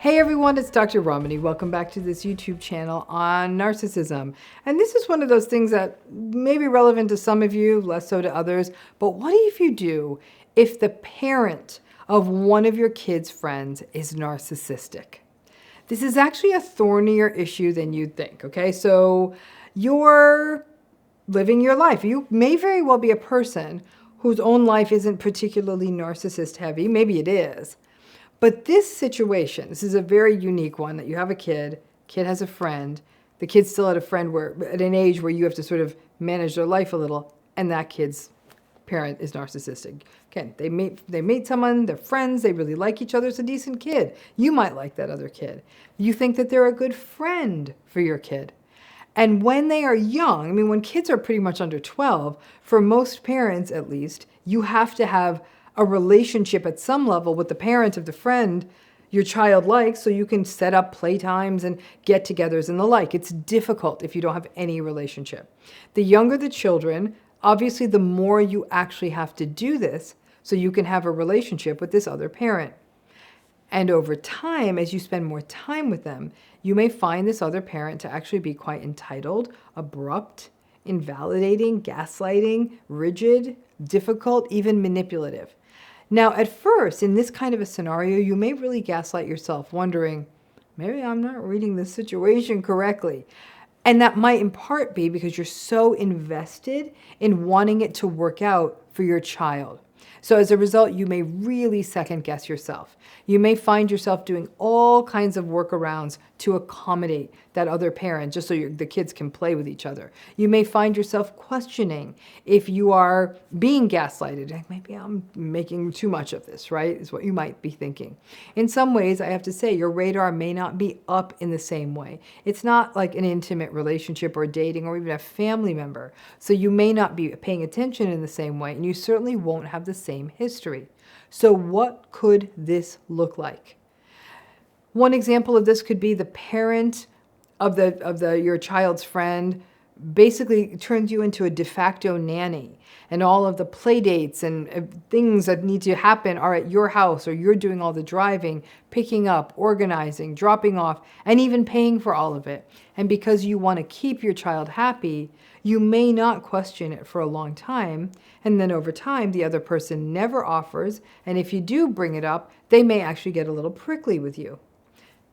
Hey everyone, it's Dr. Ramani. Welcome back to this YouTube channel on narcissism. And this is one of those things that may be relevant to some of you, less so to others. But what if you do if the parent of one of your kids' friends is narcissistic? This is actually a thornier issue than you'd think, okay? So you're living your life. You may very well be a person whose own life isn't particularly narcissist heavy. Maybe it is. But this situation, this is a very unique one, that you have a kid has a friend, the kid's still at at an age where you have to sort of manage their life a little, and that kid's parent is narcissistic. Again, they meet someone, they're friends, they really like each other, it's a decent kid. You might like that other kid. You think that they're a good friend for your kid. And when they are young, I mean, when kids are pretty much under 12, for most parents at least, you have to have a relationship at some level with the parent of the friend your child likes, so you can set up playtimes and get-togethers and the like. It's difficult if you don't have any relationship. The younger the children, obviously the more you actually have to do this so you can have a relationship with this other parent. And over time, as you spend more time with them, you may find this other parent to actually be quite entitled, abrupt, invalidating, gaslighting, rigid, difficult, even manipulative. Now, at first, in this kind of a scenario, you may really gaslight yourself, wondering, maybe I'm not reading the situation correctly. And that might in part be because you're so invested in wanting it to work out for your child. So as a result, you may really second guess yourself. You may find yourself doing all kinds of workarounds to accommodate that other parent just so the kids can play with each other. You may find yourself questioning if you are being gaslighted. Maybe I'm making too much of this, right? Is what you might be thinking. In some ways, I have to say, your radar may not be up in the same way. It's not like an intimate relationship or dating or even a family member. So you may not be paying attention in the same way, and you certainly won't have the same history. So what could this look like? One example of this could be the parent of your child's friend basically turns you into a de facto nanny, and all of the play dates and things that need to happen are at your house, or you're doing all the driving, picking up, organizing, dropping off, and even paying for all of it. And because you want to keep your child happy, you may not question it for a long time, and then over time the other person never offers, and if you do bring it up, they may actually get a little prickly with you.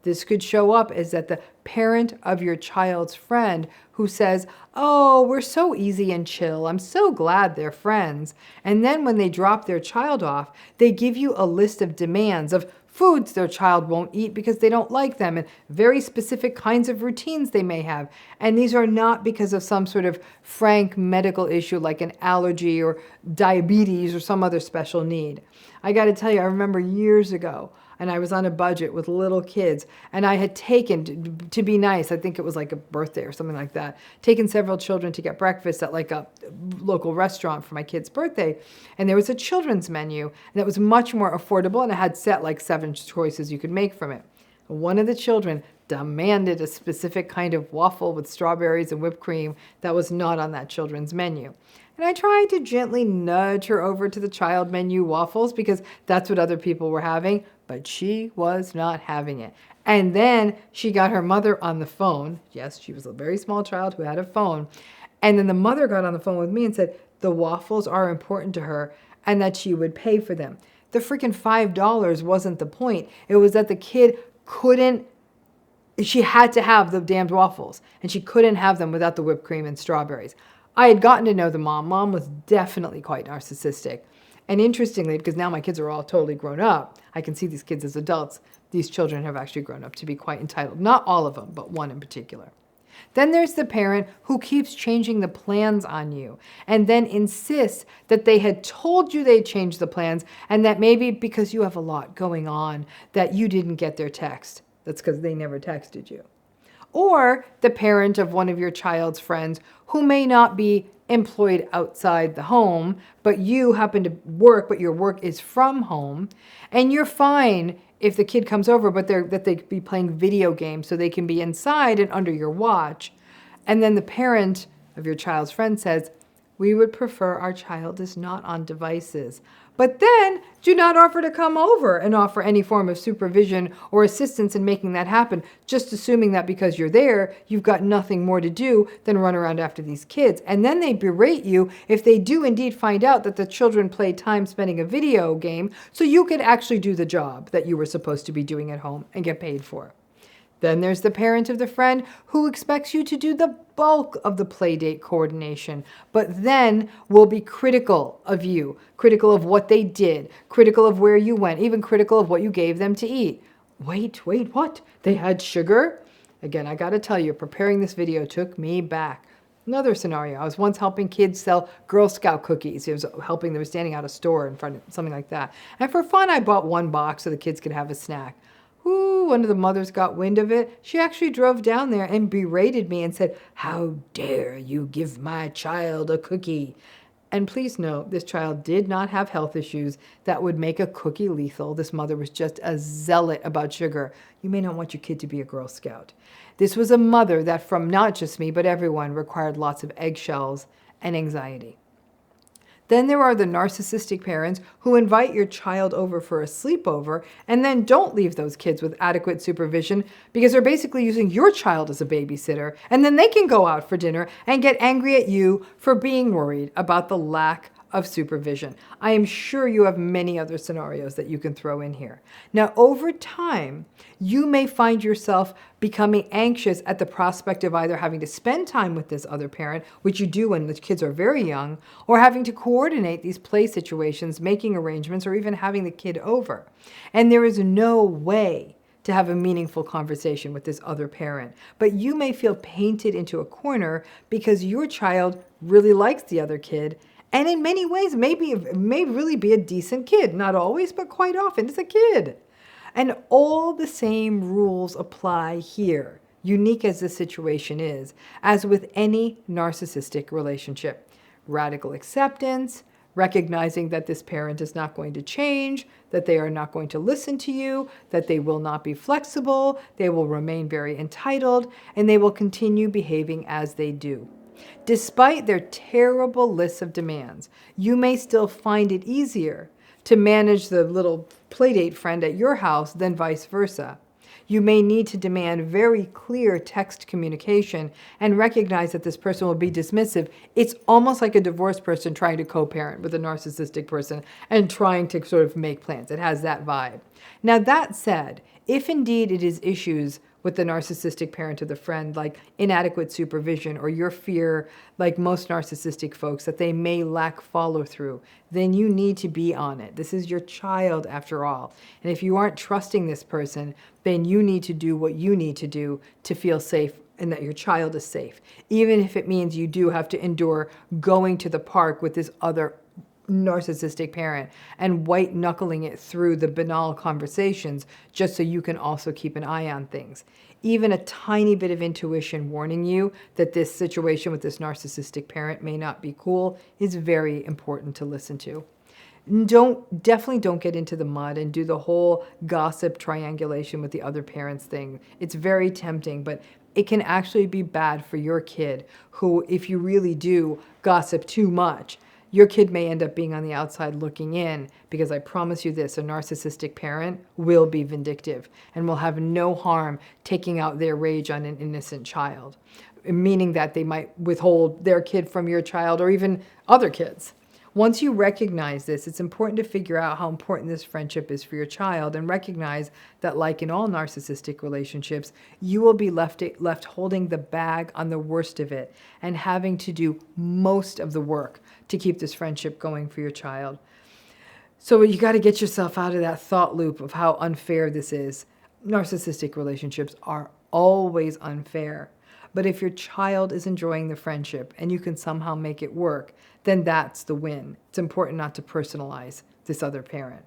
This could show up as that the parent of your child's friend who says, oh, we're so easy and chill, I'm so glad they're friends. And then when they drop their child off, they give you a list of demands of foods their child won't eat because they don't like them, and very specific kinds of routines they may have. And these are not because of some sort of frank medical issue like an allergy or diabetes or some other special need. I got to tell you, I remember years ago, and I was on a budget with little kids, and I had taken, to be nice, I think it was like a birthday or something like that, taken several children to get breakfast at like a local restaurant for my kid's birthday, and there was a children's menu, and it was much more affordable, and it had set like 7 choices you could make from it. One of the children demanded a specific kind of waffle with strawberries and whipped cream that was not on that children's menu. And I tried to gently nudge her over to the child menu waffles because that's what other people were having, but she was not having it. And then she got her mother on the phone. Yes, she was a very small child who had a phone. And then the mother got on the phone with me and said the waffles are important to her and that she would pay for them. The freaking $5 wasn't the point. It was that the kid she had to have the damned waffles, and she couldn't have them without the whipped cream and strawberries. I had gotten to know the mom. Mom was definitely quite narcissistic. And interestingly, because now my kids are all totally grown up, I can see these kids as adults. These children have actually grown up to be quite entitled. Not all of them, but one in particular. Then there's the parent who keeps changing the plans on you and then insists that they had told you they'd changed the plans and that maybe because you have a lot going on that you didn't get their text. That's because they never texted you. Or the parent of one of your child's friends who may not be employed outside the home, but you happen to work, but your work is from home, and you're fine if the kid comes over, but that they be playing video games so they can be inside and under your watch. And then the parent of your child's friend says, We would prefer our child is not on devices. But then do not offer to come over and offer any form of supervision or assistance in making that happen, just assuming that because you're there, you've got nothing more to do than run around after these kids. And then they berate you if they do indeed find out that the children play time spending a video game so you could actually do the job that you were supposed to be doing at home and get paid for. Then there's the parent of the friend who expects you to do the bulk of the playdate coordination, but then will be critical of you, critical of what they did, critical of where you went, even critical of what you gave them to eat. Wait, what? They had sugar? Again, I gotta tell you, preparing this video took me back. Another scenario, I was once helping kids sell Girl Scout cookies. I was helping them standing out a store in front of something like that. And for fun, I bought one box so the kids could have a snack. Ooh, one of the mothers got wind of it. She actually drove down there and berated me and said, "How dare you give my child a cookie?" And please note, this child did not have health issues that would make a cookie lethal. This mother was just a zealot about sugar. You may not want your kid to be a Girl Scout. This was a mother that, from not just me, but everyone, required lots of eggshells and anxiety. Then there are the narcissistic parents who invite your child over for a sleepover and then don't leave those kids with adequate supervision because they're basically using your child as a babysitter, and then they can go out for dinner and get angry at you for being worried about the lack of supervision. I am sure you have many other scenarios that you can throw in here. Now, over time, you may find yourself becoming anxious at the prospect of either having to spend time with this other parent, which you do when the kids are very young, or having to coordinate these play situations, making arrangements, or even having the kid over. And there is no way to have a meaningful conversation with this other parent. But you may feel painted into a corner because your child really likes the other kid, and in many ways, may really be a decent kid. Not always, but quite often, it's a kid. And all the same rules apply here, unique as the situation is, as with any narcissistic relationship. Radical acceptance, recognizing that this parent is not going to change, that they are not going to listen to you, that they will not be flexible, they will remain very entitled, and they will continue behaving as they do. Despite their terrible lists of demands, you may still find it easier to manage the little playdate friend at your house than vice versa. You may need to demand very clear text communication and recognize that this person will be dismissive. It's almost like a divorced person trying to co-parent with a narcissistic person and trying to sort of make plans. It has that vibe. Now, that said, if indeed it is issues with the narcissistic parent of the friend, like inadequate supervision, or your fear, like most narcissistic folks, that they may lack follow through, then you need to be on it. This is your child after all. And if you aren't trusting this person, then you need to do what you need to do to feel safe and that your child is safe. Even if it means you do have to endure going to the park with this other narcissistic parent and white knuckling it through the banal conversations just so you can also keep an eye on things. Even a tiny bit of intuition warning you that this situation with this narcissistic parent may not be cool is very important to listen to. Definitely don't get into the mud and do the whole gossip triangulation with the other parents thing. It's very tempting, but it can actually be bad for your kid who, if you really do gossip too much, your kid may end up being on the outside looking in, because I promise you this, a narcissistic parent will be vindictive and will have no harm taking out their rage on an innocent child, meaning that they might withhold their kid from your child or even other kids. Once you recognize this, it's important to figure out how important this friendship is for your child and recognize that, like in all narcissistic relationships, you will be left holding the bag on the worst of it and having to do most of the work to keep this friendship going for your child. So you got to get yourself out of that thought loop of how unfair this is. Narcissistic relationships are always unfair. But if your child is enjoying the friendship and you can somehow make it work, then that's the win. It's important not to personalize this other parent.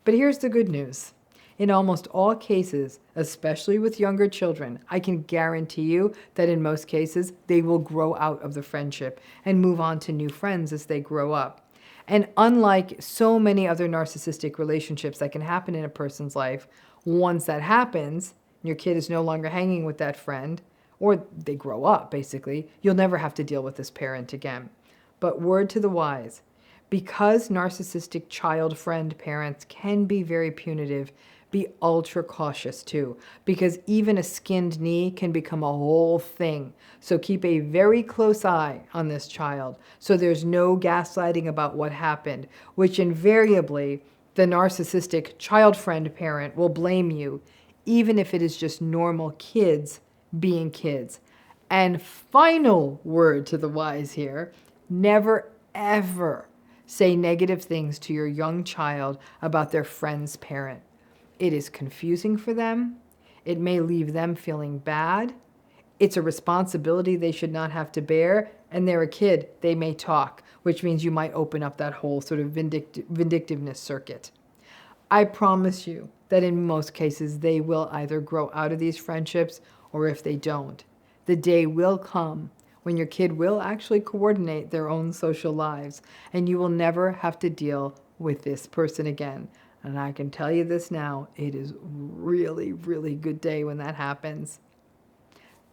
But here's the good news. In almost all cases, especially with younger children, I can guarantee you that in most cases, they will grow out of the friendship and move on to new friends as they grow up. And unlike so many other narcissistic relationships that can happen in a person's life, once that happens, your kid is no longer hanging with that friend, or they grow up, basically, you'll never have to deal with this parent again. But word to the wise, because narcissistic child friend parents can be very punitive, be ultra cautious too, because even a skinned knee can become a whole thing. So keep a very close eye on this child so there's no gaslighting about what happened, which invariably the narcissistic child friend parent will blame you, even if it is just normal kids being kids. And final word to the wise here, never ever say negative things to your young child about their friend's parent. It is confusing for them. It may leave them feeling bad. It's a responsibility they should not have to bear. And they're a kid. They may talk, which means you might open up that whole sort of vindictiveness circuit. I promise you that in most cases, they will either grow out of these friendships, or if they don't, the day will come when your kid will actually coordinate their own social lives, and you will never have to deal with this person again. And I can tell you this now, it is really, really good day when that happens.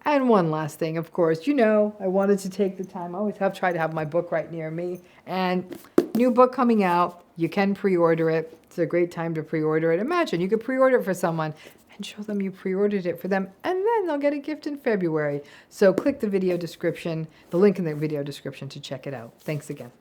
And one last thing, of course, you know, I wanted to take the time. I always try to have my book right near me. And new book coming out. You can pre-order it. It's a great time to pre-order it. Imagine you could pre-order it for someone and show them you pre-ordered it for them, and then they'll get a gift in February. So click the video description, the link in the video description to check it out. Thanks again.